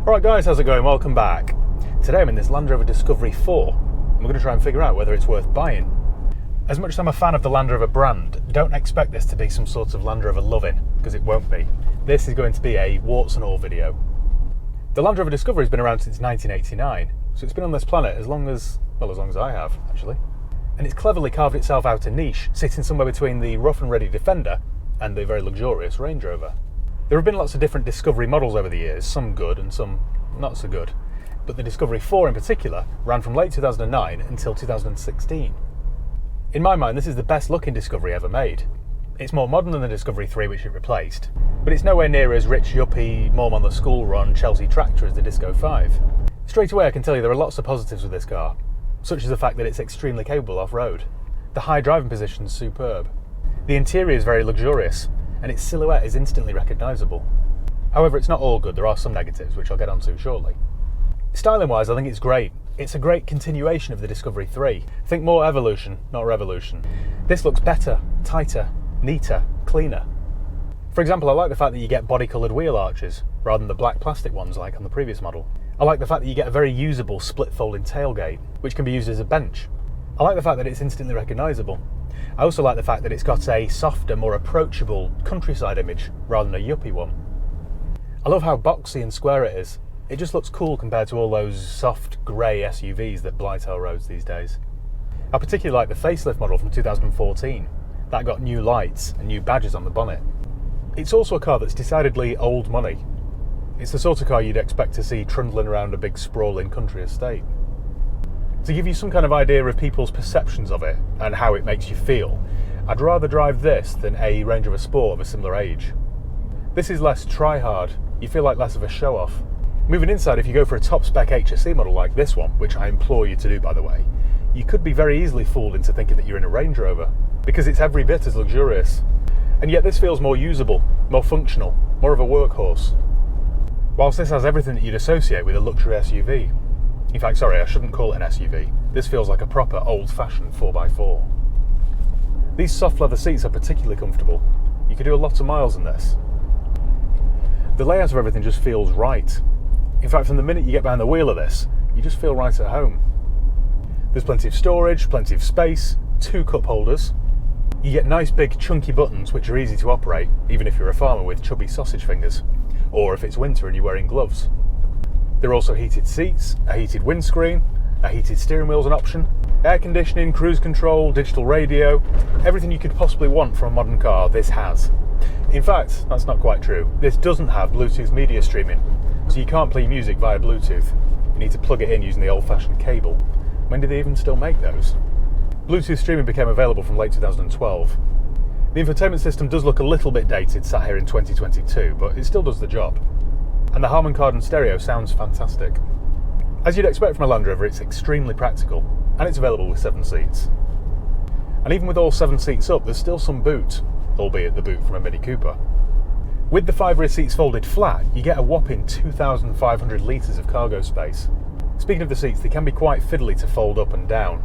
Alright guys, how's it going? Welcome back. Today I'm in this Land Rover Discovery 4 and we're going to try and figure out whether it's worth buying. As much as I'm a fan of the Land Rover brand, don't expect this to be some sort of Land Rover loving, because it won't be. This is going to be a warts and all video. The Land Rover Discovery has been around since 1989, so it's been on this planet as long as I have, actually. And it's cleverly carved itself out a niche, sitting somewhere between the rough and ready Defender and the very luxurious Range Rover. There have been lots of different Discovery models over the years, some good and some not so good. But the Discovery 4 in particular ran from late 2009 until 2016. In my mind, this is the best looking Discovery ever made. It's more modern than the Discovery 3 which it replaced, but it's nowhere near as rich, yuppie, mom on the school run Chelsea tractor as the Disco 5. Straight away I can tell you there are lots of positives with this car, such as the fact that it's extremely capable off-road. The high driving position is superb. The interior is very luxurious, and its silhouette is instantly recognisable. However, it's not all good, there are some negatives, which I'll get onto shortly. Styling wise, I think it's great. It's a great continuation of the Discovery 3. Think more evolution, not revolution. This looks better, tighter, neater, cleaner. For example, I like the fact that you get body-coloured wheel arches, rather than the black plastic ones like on the previous model. I like the fact that you get a very usable split-folding tailgate, which can be used as a bench. I like the fact that it's instantly recognisable. I also like the fact that it's got a softer, more approachable countryside image rather than a yuppie one. I love how boxy and square it is. It just looks cool compared to all those soft grey SUVs that blight our roads these days. I particularly like the facelift model from 2014. That got new lights and new badges on the bonnet. It's also a car that's decidedly old money. It's the sort of car you'd expect to see trundling around a big sprawling country estate. To give you some kind of idea of people's perceptions of it and how it makes you feel, I'd rather drive this than a Range Rover Sport of a similar age. This is less try-hard, you feel like less of a show-off. Moving inside, if you go for a top-spec HSE model like this one, which I implore you to do by the way, you could be very easily fooled into thinking that you're in a Range Rover, because it's every bit as luxurious. And yet this feels more usable, more functional, more of a workhorse. Whilst this has everything that you'd associate with a luxury SUV. In fact, sorry, I shouldn't call it an SUV. This feels like a proper old-fashioned 4x4. These soft leather seats are particularly comfortable. You could do a lot of miles in this. The layout of everything just feels right. In fact, from the minute you get behind the wheel of this, you just feel right at home. There's plenty of storage, plenty of space, 2 cup holders. You get nice big chunky buttons which are easy to operate, even if you're a farmer with chubby sausage fingers, or if it's winter and you're wearing gloves. There are also heated seats, a heated windscreen, a heated steering wheel's an option, air conditioning, cruise control, digital radio, everything you could possibly want from a modern car, this has. In fact, that's not quite true. This doesn't have Bluetooth media streaming, so you can't play music via Bluetooth. You need to plug it in using the old-fashioned cable. When did they even still make those? Bluetooth streaming became available from late 2012. The infotainment system does look a little bit dated sat here in 2022, but it still does the job. And the Harman Kardon stereo sounds fantastic. As you'd expect from a Land Rover, it's extremely practical, and it's available with 7 seats. And even with all 7 seats up, there's still some boot, albeit the boot from a Mini Cooper. With the 5 rear seats folded flat, you get a whopping 2,500 litres of cargo space. Speaking of the seats, they can be quite fiddly to fold up and down.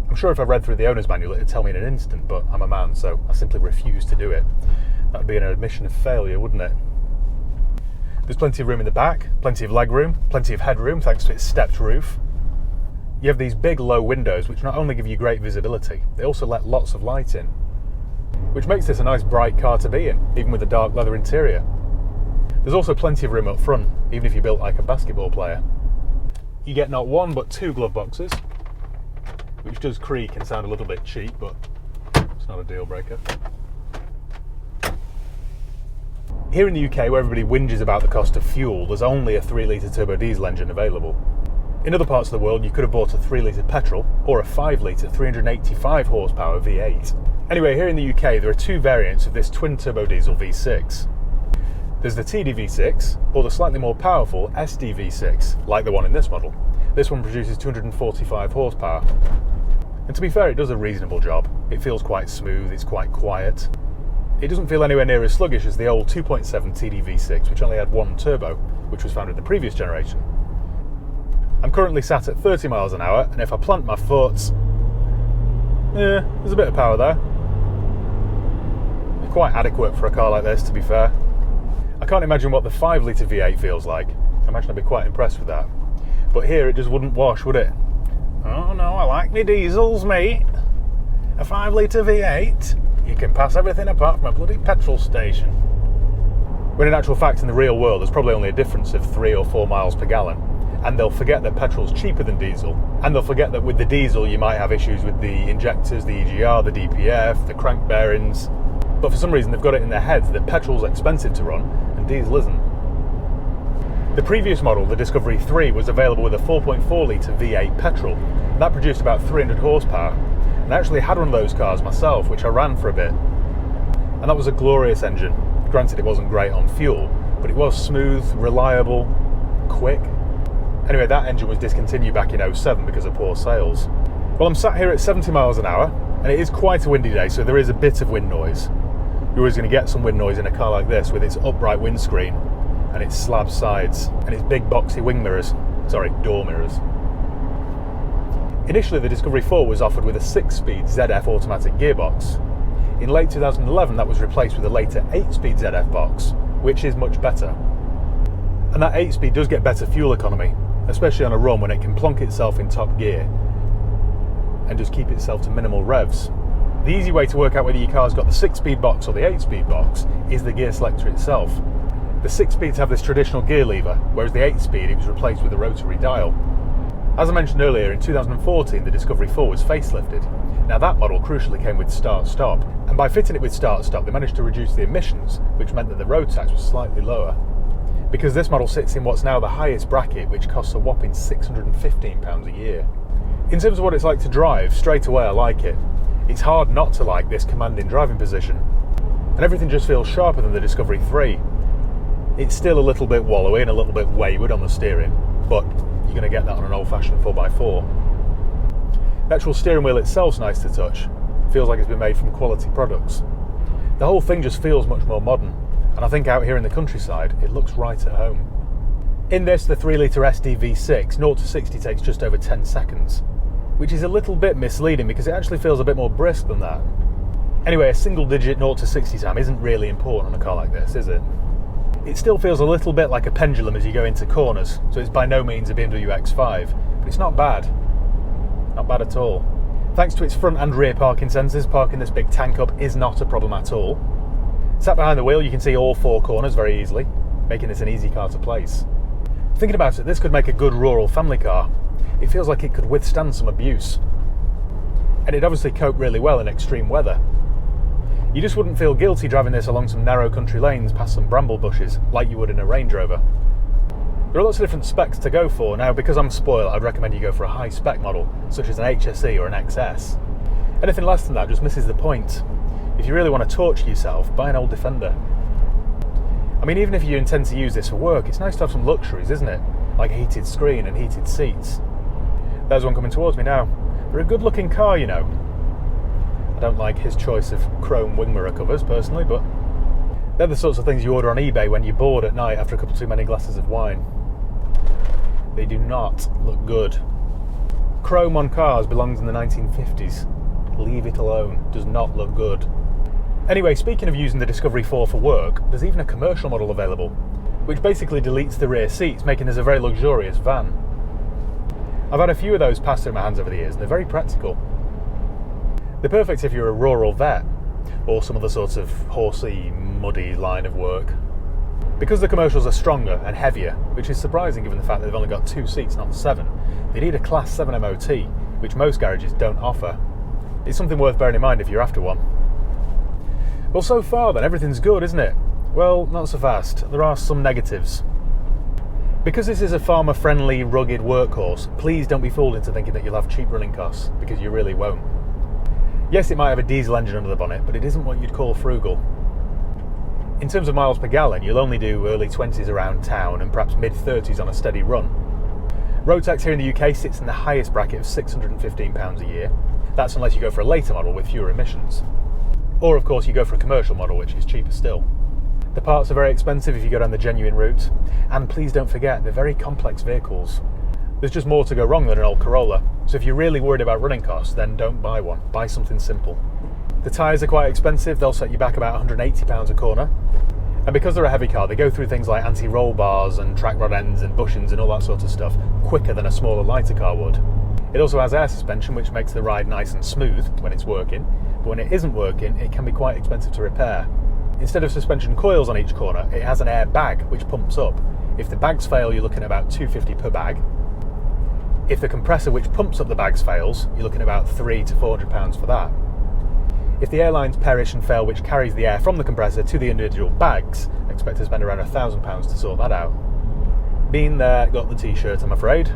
I'm sure if I read through the owner's manual it'd tell me in an instant, but I'm a man, so I simply refuse to do it. That would be an admission of failure, wouldn't it? There's plenty of room in the back, plenty of legroom, plenty of headroom thanks to its stepped roof. You have these big low windows which not only give you great visibility, they also let lots of light in, which makes this a nice bright car to be in, even with the dark leather interior. There's also plenty of room up front, even if you're built like a basketball player. You get not 1 but 2 glove boxes, which does creak and sound a little bit cheap, but it's not a deal breaker. Here in the UK, where everybody whinges about the cost of fuel, there's only a 3-litre turbo diesel engine available. In other parts of the world, you could have bought a 3-litre petrol or a 5-litre 385 horsepower V8. Anyway, here in the UK, there are 2 variants of this twin-turbo diesel V6. There's the TDV6, or the slightly more powerful SDV6, like the one in this model. This one produces 245 horsepower. And to be fair, it does a reasonable job. It feels quite smooth, it's quite quiet. It doesn't feel anywhere near as sluggish as the old 2.7 TDV6, which only had 1 turbo, which was found in the previous generation. I'm currently sat at 30 miles an hour, and if I plant my foot, there's a bit of power there. Quite adequate for a car like this, to be fair. I can't imagine what the 5-litre V8 feels like. I imagine I'd be quite impressed with that. But here it just wouldn't wash, would it? Oh no, I like me diesels, mate. A 5 litre V8. You can pass everything apart from a bloody petrol station. When in actual fact, in the real world, there's probably only a difference of 3 or 4 miles per gallon. And they'll forget that petrol's cheaper than diesel. And they'll forget that with the diesel, you might have issues with the injectors, the EGR, the DPF, the crank bearings. But for some reason, they've got it in their heads that petrol's expensive to run and diesel isn't. The previous model, the Discovery 3, was available with a 4.4 litre V8 petrol. And that produced about 300 horsepower. And I actually had one of those cars myself, which I ran for a bit. And that was a glorious engine. Granted, it wasn't great on fuel, but it was smooth, reliable, quick. Anyway, that engine was discontinued back in 2007 because of poor sales. Well, I'm sat here at 70 miles an hour, and it is quite a windy day, so there is a bit of wind noise. You're always going to get some wind noise in a car like this with its upright windscreen and its slab sides and its big boxy door mirrors. Initially, the Discovery 4 was offered with a 6-speed ZF automatic gearbox. In late 2011, that was replaced with a later 8-speed ZF box, which is much better. And that 8-speed does get better fuel economy, especially on a run when it can plonk itself in top gear and just keep itself to minimal revs. The easy way to work out whether your car's got the 6-speed box or the 8-speed box is the gear selector itself. The 6-speeds have this traditional gear lever, whereas the 8-speed, it was replaced with a rotary dial. As I mentioned earlier, in 2014 the Discovery 4 was facelifted. Now that model crucially came with start-stop, and by fitting it with start-stop they managed to reduce the emissions, which meant that the road tax was slightly lower. Because this model sits in what's now the highest bracket, which costs a whopping £615 a year. In terms of what it's like to drive, straight away I like it. It's hard not to like this commanding driving position. And everything just feels sharper than the Discovery 3. It's still a little bit wallowy and a little bit wayward on the steering, but you're going to get that on an old-fashioned 4x4. The actual steering wheel itself's nice to touch. Feels like it's been made from quality products. The whole thing just feels much more modern. And I think out here in the countryside, it looks right at home. In this, the 3 litre SDV6, 0 to 60 takes just over 10 seconds, which is a little bit misleading because it actually feels a bit more brisk than that. Anyway, a single digit 0 to 60 time isn't really important on a car like this, is it? It still feels a little bit like a pendulum as you go into corners, so it's by no means a BMW X5, but it's not bad. Not bad at all. Thanks to its front and rear parking sensors, parking this big tank up is not a problem at all. Sat behind the wheel, you can see all 4 corners very easily, making this an easy car to place. Thinking about it, this could make a good rural family car. It feels like it could withstand some abuse. And it'd obviously cope really well in extreme weather. You just wouldn't feel guilty driving this along some narrow country lanes past some bramble bushes, like you would in a Range Rover. There are lots of different specs to go for. Now, because I'm spoiled, I'd recommend you go for a high-spec model, such as an HSE or an XS. Anything less than that just misses the point. If you really want to torture yourself, buy an old Defender. I mean, even if you intend to use this for work, it's nice to have some luxuries, isn't it? Like a heated screen and heated seats. There's one coming towards me now. They're a good-looking car, you know. I don't like his choice of chrome wing mirror covers, personally, but they're the sorts of things you order on eBay when you're bored at night after a couple too many glasses of wine. They do not look good. Chrome on cars belongs in the 1950s. Leave it alone. Does not look good. Anyway, speaking of using the Discovery 4 for work, there's even a commercial model available, which basically deletes the rear seats, making this a very luxurious van. I've had a few of those pass through my hands over the years, and they're very practical. They're perfect if you're a rural vet, or some other sort of horsey, muddy line of work. Because the commercials are stronger and heavier, which is surprising given the fact that they've only got 2 seats, not 7, they need a Class 7 MOT, which most garages don't offer. It's something worth bearing in mind if you're after one. Well, so far then, everything's good, isn't it? Well, not so fast. There are some negatives. Because this is a farmer-friendly, rugged workhorse, please don't be fooled into thinking that you'll have cheap running costs, because you really won't. Yes, it might have a diesel engine under the bonnet, but it isn't what you'd call frugal. In terms of miles per gallon, you'll only do early 20s around town and perhaps mid-30s on a steady run. Road tax here in the UK sits in the highest bracket of £615 a year. That's unless you go for a later model with fewer emissions. Or, of course, you go for a commercial model, which is cheaper still. The parts are very expensive if you go down the genuine route, and please don't forget, they're very complex vehicles. There's just more to go wrong than an old Corolla, so if you're really worried about running costs, then don't buy one. Buy something simple. The tyres are quite expensive, they'll set you back about £180 a corner, And because they're a heavy car, they go through things like anti-roll bars and track rod ends and bushings and all that sort of stuff quicker than a smaller, lighter car would. It also has air suspension, which makes the ride nice and smooth when it's working, but when it isn't working, it can be quite expensive to repair. Instead of suspension coils on each corner, it has an air bag which pumps up. If the bags fail, you're looking at about $250 per bag. If the compressor which pumps up the bags fails, you're looking at about £300 to £400 for that. If the airlines perish and fail which carries the air from the compressor to the individual bags, expect to spend around £1,000 to sort that out. Been there, got the t-shirt, I'm afraid.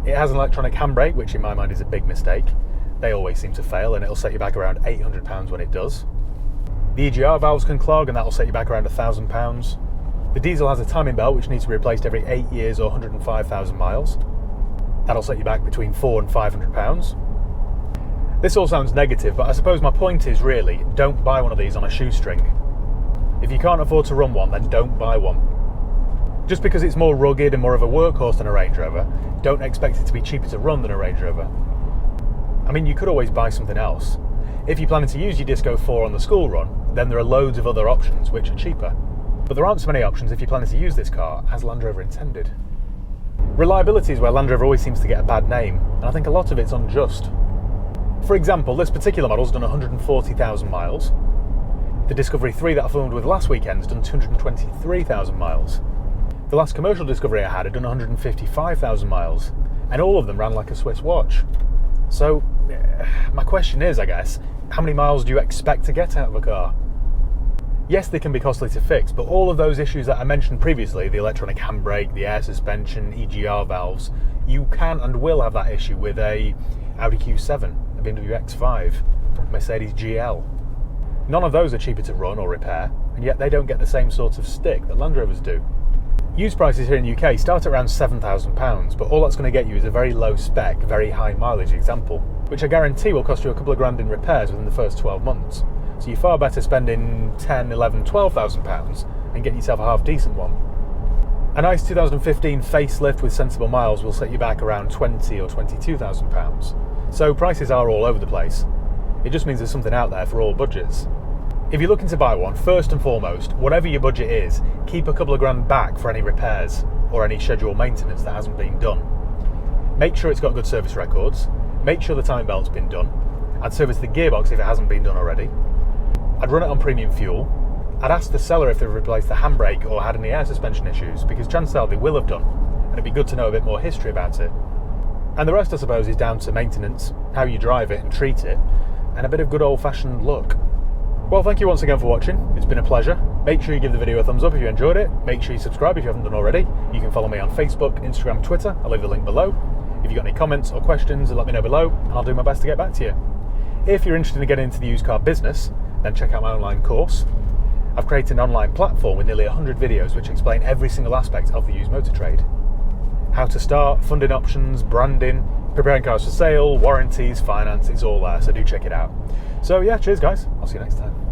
It has an electronic handbrake, which in my mind is a big mistake. They always seem to fail, and it'll set you back around £800 when it does. The EGR valves can clog, and that'll set you back around £1,000. The diesel has a timing belt which needs to be replaced every 8 years or 105,000 miles. That'll set you back between £400 and £500. This all sounds negative, but I suppose my point is really, don't buy one of these on a shoestring. If you can't afford to run one, then don't buy one. Just because it's more rugged and more of a workhorse than a Range Rover, don't expect it to be cheaper to run than a Range Rover. I mean, you could always buy something else. If you're planning to use your Disco 4 on the school run, then there are loads of other options which are cheaper. But there aren't so many options if you're planning to use this car as Land Rover intended. Reliability is where Land Rover always seems to get a bad name, and I think a lot of it's unjust. For example, this particular model's done 140,000 miles. The Discovery 3 that I filmed with last weekend's done 223,000 miles. The last commercial Discovery I had done 155,000 miles, and all of them ran like a Swiss watch. So, my question is, I guess, how many miles do you expect to get out of a car? Yes, they can be costly to fix, but all of those issues that I mentioned previously, the electronic handbrake, the air suspension, EGR valves, you can and will have that issue with a Audi Q7, a BMW X5, Mercedes GL. None of those are cheaper to run or repair, and yet they don't get the same sort of stick that Land Rovers do. Used prices here in the UK start at around £7,000, but all that's going to get you is a very low spec, very high mileage example, which I guarantee will cost you a couple of grand in repairs within the first 12 months. So you're far better spending £10,000, £11,000, £12,000 and getting yourself a half decent one. A nice 2015 facelift with sensible miles will set you back around £20,000 or £22,000. So prices are all over the place. It just means there's something out there for all budgets. If you're looking to buy one, first and foremost, whatever your budget is, keep a couple of grand back for any repairs or any scheduled maintenance that hasn't been done. Make sure it's got good service records. Make sure the timing belt's been done. I'd service the gearbox if it hasn't been done already. I'd run it on premium fuel. I'd ask the seller if they've replaced the handbrake or had any air suspension issues, because chances are they will have done, and it'd be good to know a bit more history about it. And the rest, I suppose, is down to maintenance, how you drive it and treat it, and a bit of good old-fashioned luck. Well, thank you once again for watching. It's been a pleasure. Make sure you give the video a thumbs up if you enjoyed it. Make sure you subscribe if you haven't done already. You can follow me on Facebook, Instagram, Twitter. I'll leave the link below. If you've got any comments or questions, let me know below, and I'll do my best to get back to you. If you're interested in getting into the used car business, then check out my online course. I've created an online platform with nearly 100 videos which explain every single aspect of the used motor trade. How to start, funding options, branding, preparing cars for sale, warranties, finance, it's all there, so do check it out. So yeah, cheers guys, I'll see you next time.